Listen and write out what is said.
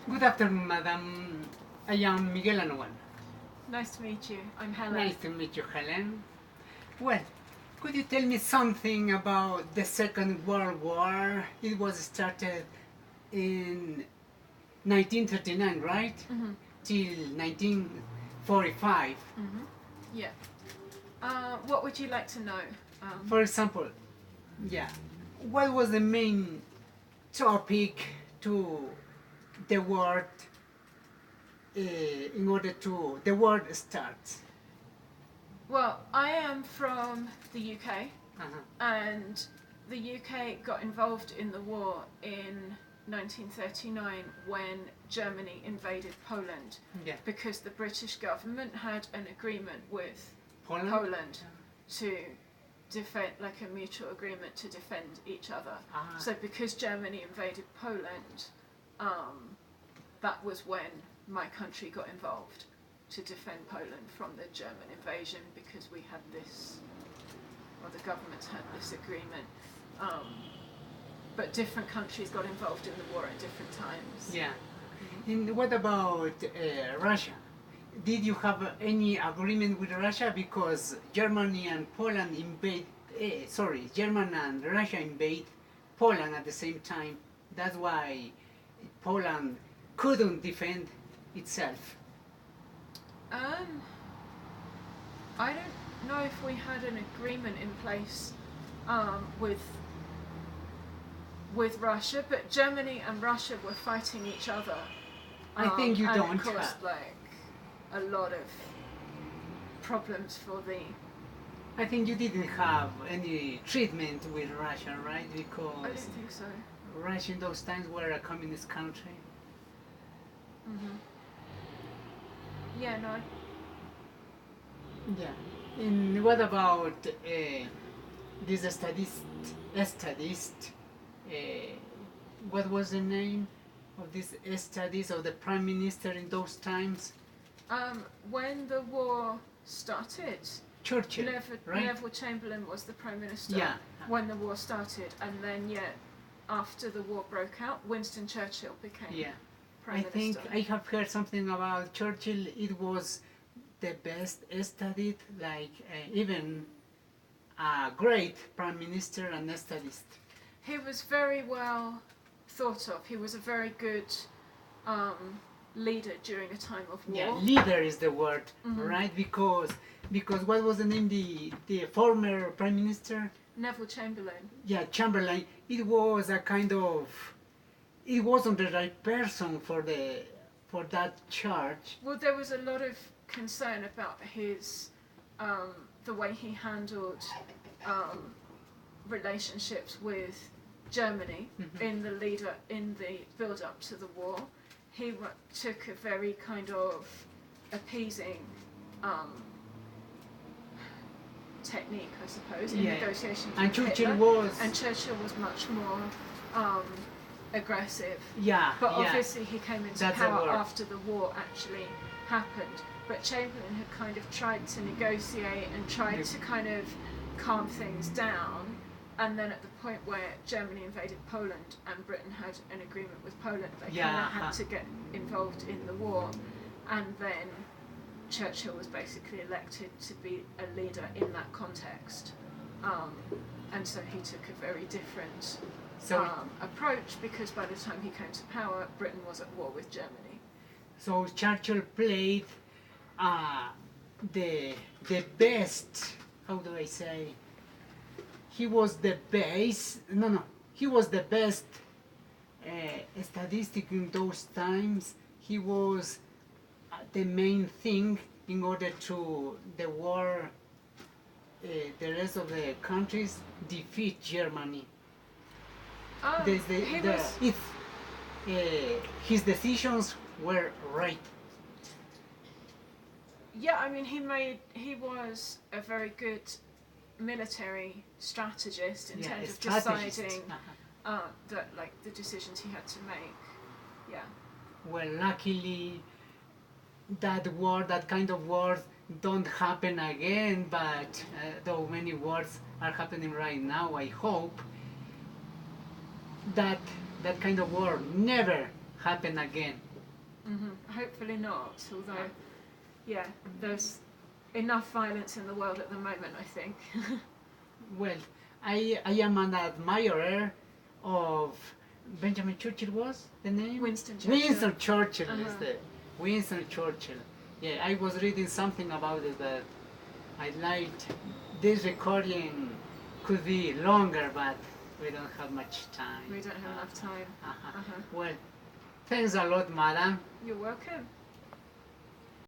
Good afternoon, madam. I am Miguel Anowan. Nice to meet you. I'm Helen. Nice to meet you, Helen. Well, could you tell me something about the Second World War? It was started in 1939, right? Mm-hmm. Till 1945. Mm-hmm. Yeah. What would you like to know? For example, yeah, what was the main topic to the war in order to the war starts? Well, I am from the UK, Uh-huh. and the UK got involved in the war in 1939 when Germany invaded Poland, Yeah. because the British government had an agreement with Poland? Poland to defend, like a mutual agreement to defend each other. Ah. So because Germany invaded Poland, that was when my country got involved to defend Poland from the German invasion, because we had this, or the governments had this agreement. But different countries got involved in the war at different times. Yeah. And what about Russia? Did you have any agreement with Russia? Because Germany and Poland German and Russia invade Poland at the same time. That's why Poland couldn't defend itself. I don't know if we had an agreement in place with Russia, but Germany and Russia were fighting each other. I think you and don't it caused have. like a lot of problems for the. I think you didn't have any treatment with Russia, right? I Because don't think so. Russia in those times were a communist country. Mm-hmm. Yeah, no. Yeah. And what about this statist? What was the name of this studies of the prime minister in those times? When the war started, Churchill, right? Neville Chamberlain was the prime minister. Yeah. When the war started, and then after the war broke out, Winston Churchill became. Yeah. Prime I think Minister. I have heard something about Churchill. It was the best studied, like even a great prime minister and statist. He was very well thought of. He was a very good leader during a time of war. Yeah, leader is the word, Mhm. right? Because what was the name? The former prime minister? Neville Chamberlain. Yeah, Chamberlain. It was a kind of. It wasn't the right person for that charge. Well, there was a lot of concern about his the way he handled relationships with Germany in the build up to the war. He took a very kind of appeasing technique, I suppose, in negotiations and with Churchill Hitler. was. And Churchill was much more aggressive. Yeah, But yeah. obviously he came into That's power after the war actually happened. But Chamberlain had kind of tried to negotiate and tried to kind of calm things down. And then at the point where Germany invaded Poland and Britain had an agreement with Poland, they kind of had to get involved in the war. And then Churchill was basically elected to be a leader in that context. And so he took a very different approach, because by the time he came to power, Britain was at war with Germany. So Churchill played the best. How do I say? He was the base. No. He was the best statistic in those times. He was the main thing in order to the war. The rest of the countries defeat Germany. His decisions were right. Yeah, I mean, he was a very good military strategist in terms of deciding the decisions he had to make. Yeah. Well, luckily, that kind of wars don't happen again, but though many wars are happening right now, I hope that kind of war never happen again. Hopefully not, although, yeah, there's enough violence in the world at the moment, I think. Well, I am an admirer of Benjamin Churchill was the name? Winston Churchill. Winston Churchill is the Winston Churchill. Yeah, I was reading something about it that I liked. This recording could be longer, but we don't have much time. We don't have enough time. Well, thanks a lot, madam. You're welcome.